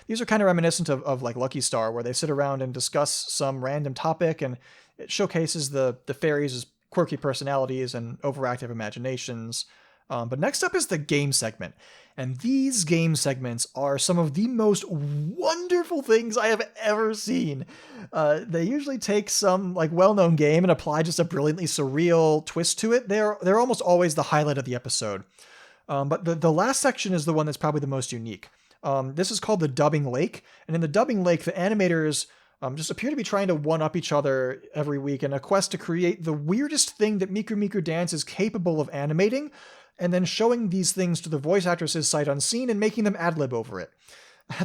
these are kind of reminiscent of like Lucky Star, where they sit around and discuss some random topic, and it showcases the fairies' quirky personalities and overactive imaginations. But next up is the game segment. And these game segments are some of the most wonderful things I have ever seen. They usually take some like well-known game and apply just a brilliantly surreal twist to it. They're almost always the highlight of the episode. But the last section is the one that's probably the most unique. This is called the Dubbing Lake. And in the Dubbing Lake, the animators just appear to be trying to one-up each other every week in a quest to create the weirdest thing that Miku Miku Dance is capable of animating, and then showing these things to the voice actresses sight unseen and making them ad-lib over it.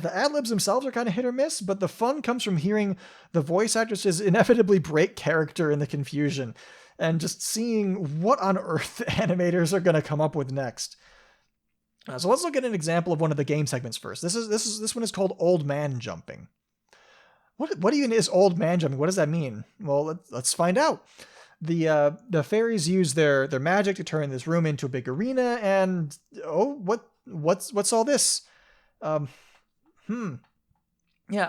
The ad-libs themselves are kind of hit or miss, but the fun comes from hearing the voice actresses inevitably break character in the confusion, and just seeing what on earth the animators are going to come up with next. So let's look at an example of one of the game segments first. This one is called Old Man Jumping. What even is old man jumping? What does that mean? Well, let's find out. The fairies use their magic to turn this room into a big arena, and what's all this? Yeah,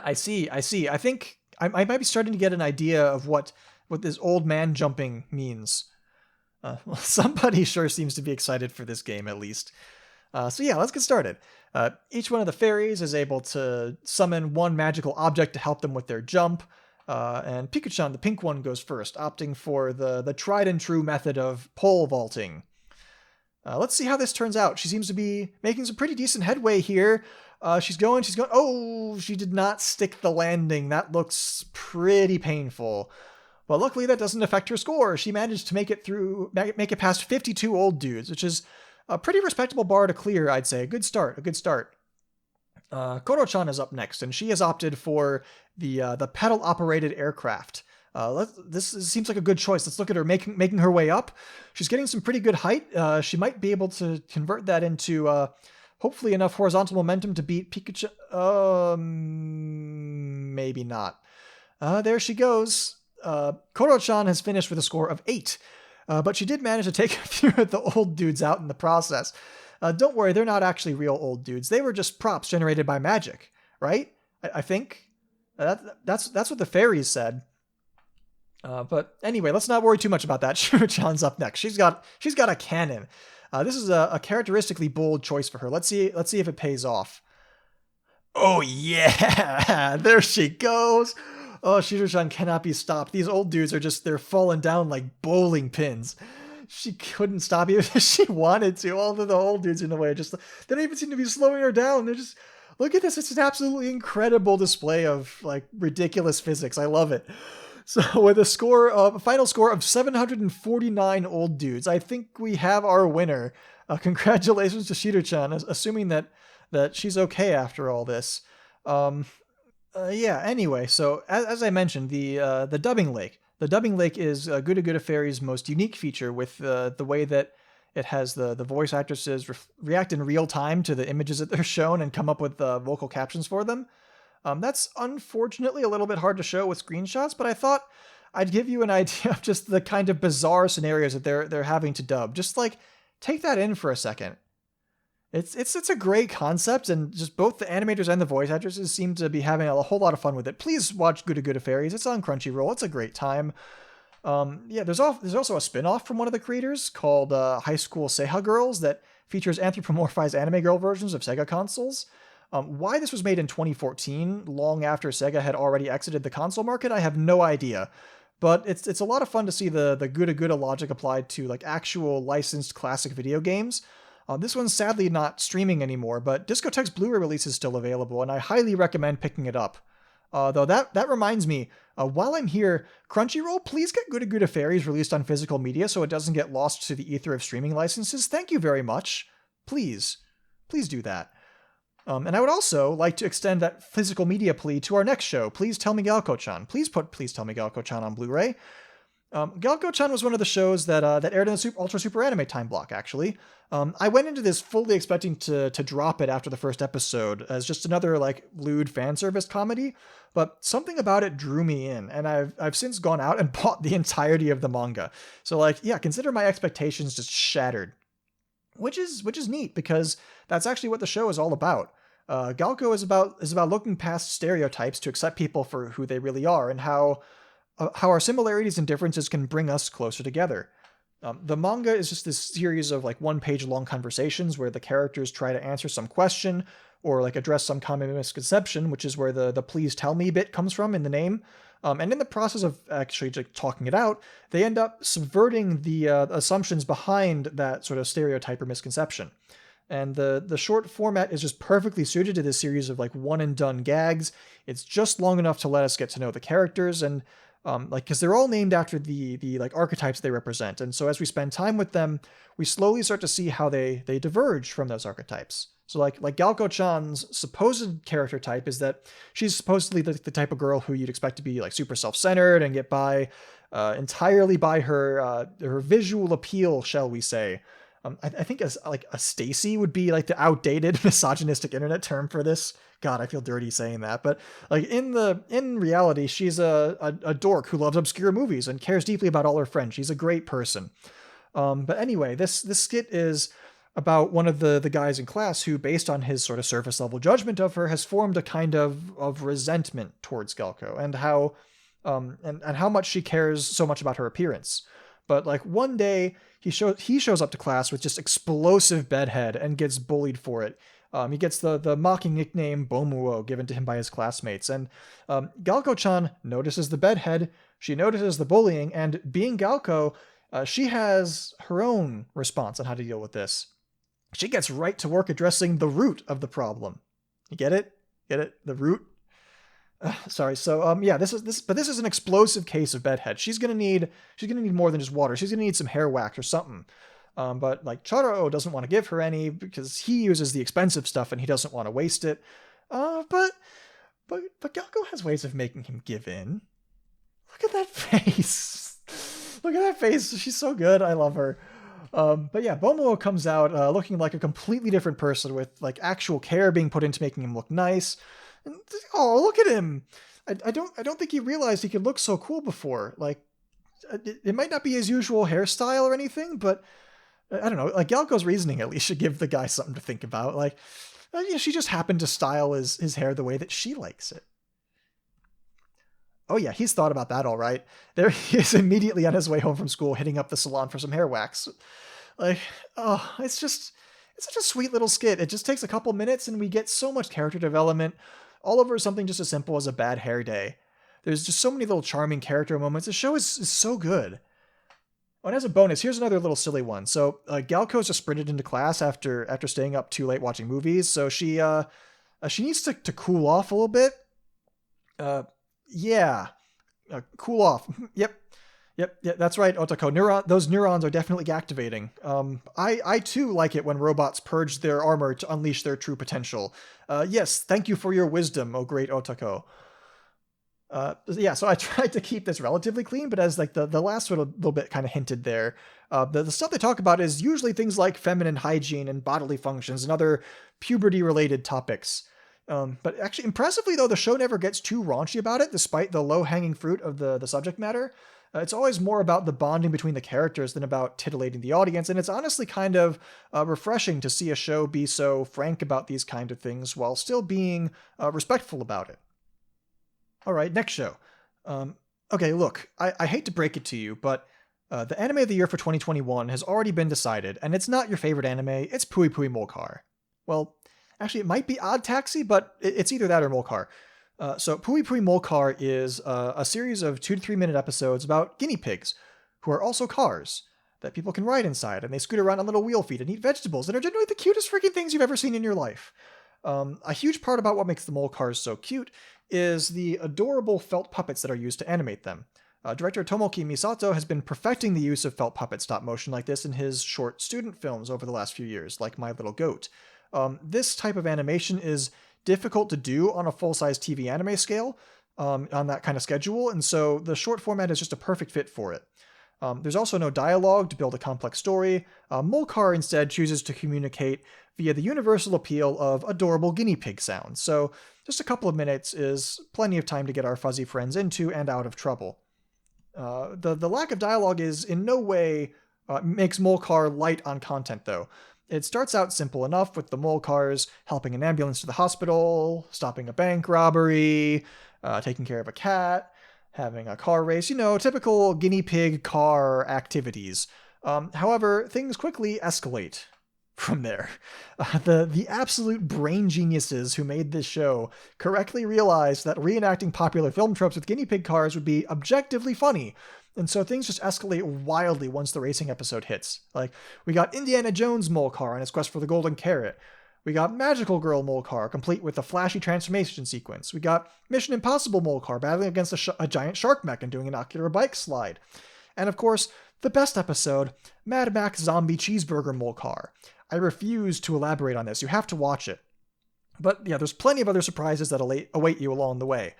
I see. I think I might be starting to get an idea of what this old man jumping means. Well, somebody sure seems to be excited for this game, at least. So yeah, let's get started. Each one of the fairies is able to summon one magical object to help them with their jump, and Pikachu, the pink one, goes first, opting for the tried and true method of pole vaulting. Let's see how this turns out. She seems to be making some pretty decent headway here. She's going. Oh, she did not stick the landing. That looks pretty painful. But luckily that doesn't affect her score. She managed to make it past 52 old dudes, which is A pretty respectable bar to clear, I'd say. A good start. Koro-chan is up next, and she has opted for the pedal-operated aircraft. This seems like a good choice. Let's look at her making her way up. She's getting some pretty good height. She might be able to convert that into hopefully enough horizontal momentum to beat Pikachu. Maybe not. There she goes. Koro-chan has finished with a score of 8. But she did manage to take a few of the old dudes out in the process. Don't worry, they're not actually real old dudes. They were just props generated by magic, right? I think that's what the fairies said. But anyway, let's not worry too much about that. Churuya-chan's up next. She's got a cannon. This is a characteristically bold choice for her. Let's see if it pays off. Oh yeah, there she goes. Oh, Churuya-chan cannot be stopped. These old dudes they're falling down like bowling pins. She couldn't stop even if she wanted to. All of the old dudes in the way, they don't even seem to be slowing her down. They're just, look at this. It's an absolutely incredible display of like ridiculous physics. I love it. So with a final score of 749 old dudes, I think we have our winner. Congratulations to Churuya-chan, assuming that she's okay after all this. Anyway, so as I mentioned, the dubbing lake. The dubbing lake is Guda Fairy's most unique feature, with the way that it has the voice actresses react in real time to the images that they're shown and come up with vocal captions for them. That's unfortunately a little bit hard to show with screenshots, but I thought I'd give you an idea of just the kind of bizarre scenarios that they're having to dub. Just like take that in for a second. It's a great concept, and just both the animators and the voice actresses seem to be having a whole lot of fun with it. Please watch Guda Fairies. It's on Crunchyroll. It's a great time. There's also a spin-off from one of the creators called Hi-sCoool Seiha Girls that features anthropomorphized anime girl versions of Sega consoles. Why this was made in 2014, long after Sega had already exited the console market, I have no idea. But it's a lot of fun to see the Guda logic applied to like actual licensed classic video games. This one's sadly not streaming anymore, but Discotek's Blu-ray release is still available, and I highly recommend picking it up. Though that reminds me, while I'm here, Crunchyroll, please get Guda Fairies released on physical media so it doesn't get lost to the ether of streaming licenses. Thank you very much. Please do that. And I would also like to extend that physical media plea to our next show. Please Tell Me Galko-Chan. Please Tell Me Galko-Chan on Blu-ray. Galko-Chan was one of the shows that aired in the Ultra Super Anime time block, actually. I went into this fully expecting to drop it after the first episode as just another like lewd fan service comedy, but something about it drew me in, and I've since gone out and bought the entirety of the manga. So consider my expectations just shattered, which is neat because that's actually what the show is all about. Galko is about looking past stereotypes to accept people for who they really are, and how our similarities and differences can bring us closer together. The manga is just this series of like one-page long conversations where the characters try to answer some question or like address some common misconception, which is where the please tell me bit comes from in the name. And in the process of actually just talking it out, they end up subverting the assumptions behind that sort of stereotype or misconception. And the short format is just perfectly suited to this series of like one and done gags. It's just long enough to let us get to know the characters, and because they're all named after the like archetypes they represent. And so as we spend time with them, we slowly start to see how they diverge from those archetypes. So like Galko-chan's supposed character type is that she's supposedly the type of girl who you'd expect to be like super self-centered and get by entirely by her visual appeal, shall we say. I think as like a Stacy would be like the outdated misogynistic internet term for this. God, I feel dirty saying that, but like in reality, she's a dork who loves obscure movies and cares deeply about all her friends. She's a great person. But anyway, this skit is about one of the guys in class who, based on his sort of surface level judgment of her, has formed a kind of resentment towards Galko and how how much she cares so much about her appearance. But like one day he shows up to class with just explosive bedhead and gets bullied for it. He gets the mocking nickname Bomuo given to him by his classmates, and Galko-chan notices the bedhead, she notices the bullying, and being Galko, she has her own response on how to deal with this. She gets right to work addressing the root of the problem. You get it? The root? Sorry. So this is an explosive case of bedhead. She's gonna need more than just water. She's gonna need some hair wax or something. But like Charo doesn't want to give her any because he uses the expensive stuff and he doesn't want to waste it. But Galko has ways of making him give in. Look at that face. Look at that face. She's so good. I love her. But yeah, Bomo comes out looking like a completely different person with like actual care being put into making him look nice. And, oh, look at him. I don't think he realized he could look so cool before. Like, it might not be his usual hairstyle or anything, but I don't know. Like Galko's reasoning at least should give the guy something to think about. Like, she just happened to style his hair the way that she likes it. Oh yeah, he's thought about that all right. There he is immediately on his way home from school, hitting up the salon for some hair wax. Like, oh, it's such a sweet little skit. It just takes a couple minutes and we get so much character development all over something just as simple as a bad hair day. There's just so many little charming character moments. The show is so good. Oh, and as a bonus, here's another little silly one. So Galko's just sprinted into class after staying up too late watching movies. So she needs to cool off a little bit. Yeah. Cool off. Yep, that's right, Otako. Those neurons are definitely activating. I too like it when robots purge their armor to unleash their true potential. Yes, thank you for your wisdom, oh great Otako. Yeah, so I tried to keep this relatively clean, but as like the last little bit kind of hinted there, the stuff they talk about is usually things like feminine hygiene and bodily functions and other puberty-related topics. But actually, impressively though, the show never gets too raunchy about it, despite the low-hanging fruit of the subject matter. It's always more about the bonding between the characters than about titillating the audience, and it's honestly kind of refreshing to see a show be so frank about these kind of things while still being respectful about it. All right, next show. Okay, look, I hate to break it to you, but the anime of the year for 2021 has already been decided, and it's not your favorite anime, it's Pui Pui Molcar. Well, actually, it might be Odd Taxi, but it's either that or Molcar. So Pui Pui Molcar is a series of 2 to 3 minute episodes about guinea pigs, who are also cars, that people can ride inside, and they scoot around on little wheel feet and eat vegetables, and are generally the cutest freaking things you've ever seen in your life. A huge part about what makes the Molcars so cute is the adorable felt puppets that are used to animate them. Director Tomoki Misato has been perfecting the use of felt puppet stop motion like this in his short student films over the last few years, like My Little Goat. This type of animation is difficult to do on a full-size TV anime scale, on that kind of schedule, and so the short format is just a perfect fit for it. There's also no dialogue to build a complex story. Molcar instead chooses to communicate via the universal appeal of adorable guinea pig sounds, so just a couple of minutes is plenty of time to get our fuzzy friends into and out of trouble. The lack of dialogue is in no way makes Molcar light on content, though. It starts out simple enough with the Molcars helping an ambulance to the hospital, stopping a bank robbery, taking care of a cat, having a car race, typical guinea pig car activities. However, things quickly escalate from there. The absolute brain geniuses who made this show correctly realized that reenacting popular film tropes with guinea pig cars would be objectively funny. And so things just escalate wildly once the racing episode hits. Like, we got Indiana Jones Molcar on his quest for the Golden Carrot. We got Magical Girl Molcar, complete with a flashy transformation sequence. We got Mission Impossible Molcar battling against a giant shark mech and doing an ocular bike slide. And of course, the best episode, Mad Max Zombie Cheeseburger Molcar. I refuse to elaborate on this. You have to watch it. But yeah, there's plenty of other surprises that await you along the way.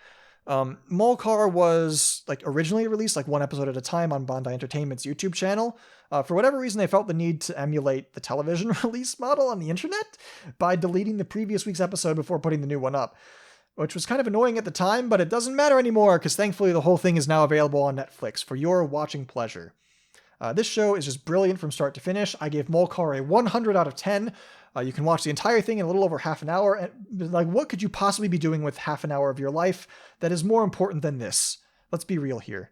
Molcar was originally released one episode at a time on Bandai Entertainment's YouTube channel. For whatever reason, they felt the need to emulate the television release model on the internet by deleting the previous week's episode before putting the new one up, which was kind of annoying at the time, but it doesn't matter anymore because thankfully the whole thing is now available on Netflix for your watching pleasure. This show is just brilliant from start to finish. I gave Molcar a 100 out of 10. You can watch the entire thing in a little over half an hour. And what could you possibly be doing with half an hour of your life that is more important than this? Let's be real here.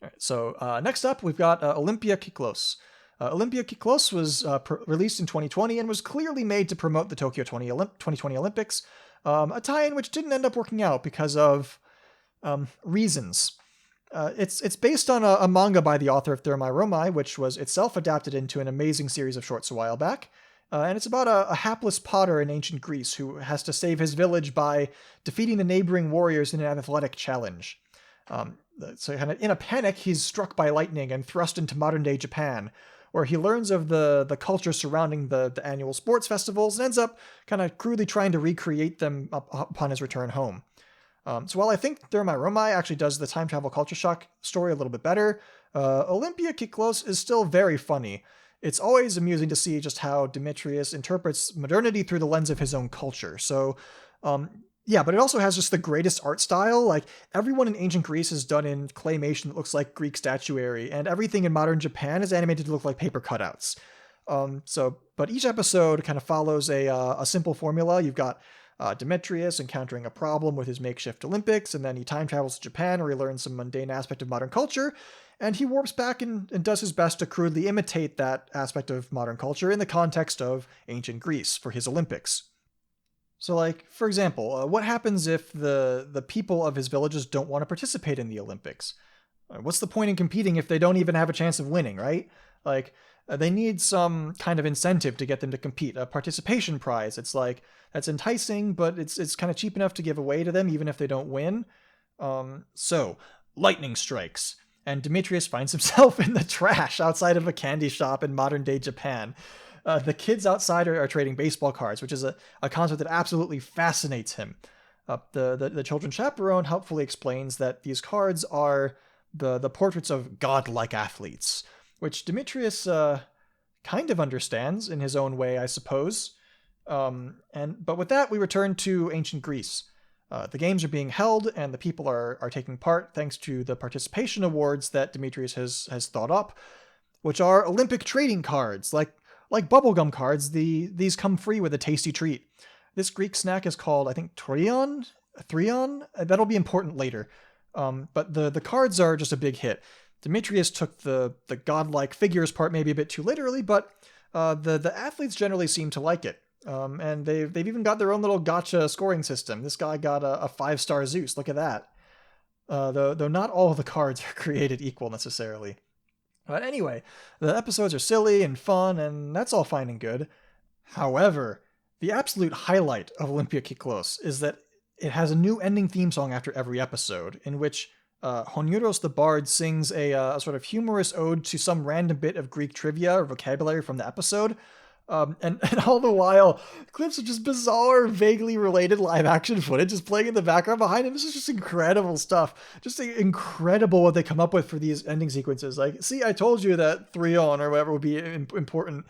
All right, so next up, we've got Olympia Kiklos. Olympia Kiklos was released in 2020 and was clearly made to promote the Tokyo 2020 Olympics, a tie-in which didn't end up working out because of reasons. It's based on a manga by the author of Thermae Romae, which was itself adapted into an amazing series of shorts a while back. And it's about a hapless potter in ancient Greece who has to save his village by defeating the neighboring warriors in an athletic challenge. So kind of in a panic, he's struck by lightning and thrust into modern-day Japan, where he learns of the culture surrounding the annual sports festivals and ends up kind of crudely trying to recreate them upon his return home. So while I think Thermae actually does the time travel culture shock story a little bit better, Olympia Kiklos is still very funny. It's always amusing to see just how Demetrius interprets modernity through the lens of his own culture. So, yeah, but it also has just the greatest art style. Like, everyone in ancient Greece is done in claymation that looks like Greek statuary, and everything in modern Japan is animated to look like paper cutouts. But each episode kind of follows a simple formula. You've got Demetrius encountering a problem with his makeshift Olympics, and then he time travels to Japan where he learns some mundane aspect of modern culture, and he warps back and does his best to crudely imitate that aspect of modern culture in the context of ancient Greece for his Olympics. So, like, for example, what happens if the people of his villages don't want to participate in the Olympics? What's the point in competing if they don't even have a chance of winning, right? Like, they need some kind of incentive to get them to compete, a participation prize. It's like, that's enticing, but it's kind of cheap enough to give away to them even if they don't win. So, lightning strikes, and Demetrius finds himself in the trash outside of a candy shop in modern-day Japan. The kids outside are trading baseball cards, which is a concept that absolutely fascinates him. The children's chaperone helpfully explains that these cards are the portraits of godlike athletes, which Demetrius kind of understands in his own way, I suppose. But with that, we return to ancient Greece. The games are being held, and the people are taking part thanks to the participation awards that Demetrius has thought up, which are Olympic trading cards. Like bubblegum cards, these come free with a tasty treat. This Greek snack is called, I think, Threon? That'll be important later. But the cards are just a big hit. Demetrius took the godlike figures part maybe a bit too literally, but the athletes generally seem to like it. And they've even got their own little gacha scoring system. This guy got a 5-star Zeus. Look at that. Though not all of the cards are created equal necessarily. But anyway, the episodes are silly and fun, and that's all fine and good. However, the absolute highlight of Olympia Kiklos is that it has a new ending theme song after every episode, in which Honyuros the Bard sings a sort of humorous ode to some random bit of Greek trivia or vocabulary from the episode. And all the while, clips of just bizarre, vaguely related live-action footage is playing in the background behind him. This is just incredible stuff. Just incredible what they come up with for these ending sequences. Like, see, I told you that 3-on or whatever would be important.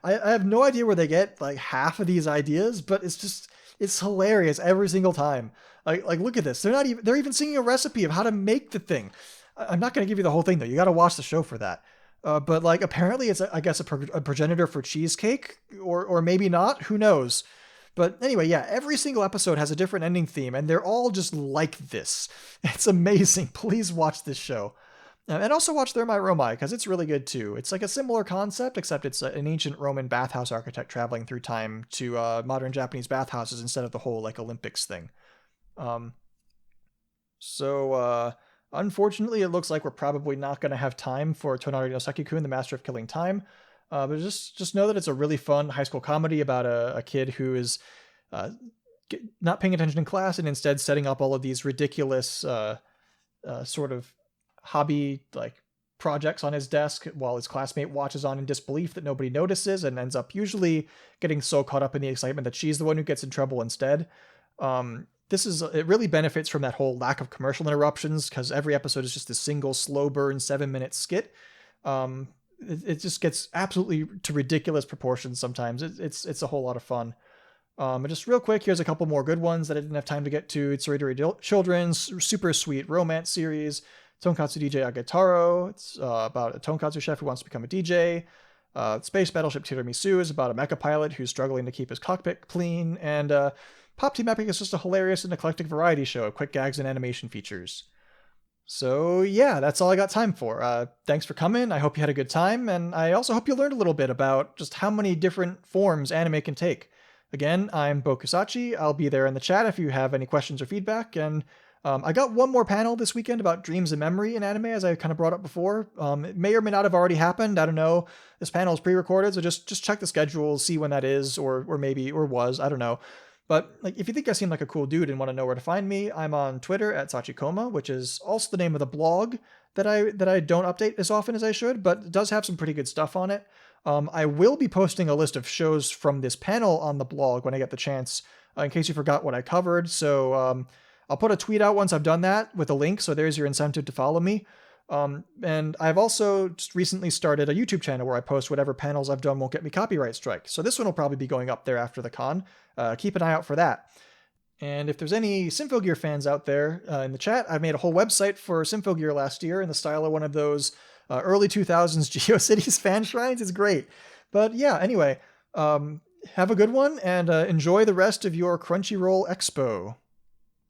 I have no idea where they get, like, half of these ideas, but it's hilarious every single time. Like look at this. They're even singing a recipe of how to make the thing. I'm not going to give you the whole thing, though. You got to watch the show for that. But like apparently it's I guess a progenitor for cheesecake, or maybe not, who knows. But anyway, yeah, every single episode has a different ending theme, and they're all just like this. It's amazing. Please watch this show. And also watch Thermae, because it's really good too. It's like a similar concept, except it's an ancient Roman bathhouse architect traveling through time to modern Japanese bathhouses instead of the whole like Olympics thing. Unfortunately, it looks like we're probably not going to have time for Tonari no Seki-Kun, the Master of Killing Time. But just know that it's a really fun high school comedy about a kid who is not paying attention in class and instead setting up all of these ridiculous sort of hobby like projects on his desk while his classmate watches on in disbelief that nobody notices, and ends up usually getting so caught up in the excitement that she's the one who gets in trouble instead. It really benefits from that whole lack of commercial interruptions, because every episode is just a single slow burn 7-minute skit. It just gets absolutely to ridiculous proportions sometimes. It's a whole lot of fun. But just real quick, here's a couple more good ones that I didn't have time to get to. It's Tsuridori Children's super sweet romance series, Tonkatsu DJ Agetaro. It's about a tonkatsu chef who wants to become a DJ. Space Battleship Tiramisu is about a mecha pilot who's struggling to keep his cockpit clean. And Pop Team Epic is just a hilarious and eclectic variety show of quick gags and animation features. So yeah, that's all I got time for. Thanks for coming. I hope you had a good time, and I also hope you learned a little bit about just how many different forms anime can take. Again, I'm Bokusachi. I'll be there in the chat if you have any questions or feedback, and I got one more panel this weekend about dreams and memory in anime, as I kind of brought up before. It may or may not have already happened. I don't know. This panel is pre-recorded, so just check the schedule, see when that is, or was. I don't know. But like, if you think I seem like a cool dude and want to know where to find me, I'm on Twitter at Sachikoma, which is also the name of the blog that I don't update as often as I should, but it does have some pretty good stuff on it. I will be posting a list of shows from this panel on the blog when I get the chance, in case you forgot what I covered. So I'll put a tweet out once I've done that with a link, so there's your incentive to follow me. And I've also just recently started a YouTube channel where I post whatever panels I've done won't get me copyright strike. So this one will probably be going up there after the con. Keep an eye out for that. And if there's any Symphogear fans out there in the chat, I made a whole website for Symphogear last year in the style of one of those early 2000s GeoCities fan shrines. It's great. But yeah, anyway, have a good one and enjoy the rest of your Crunchyroll Expo.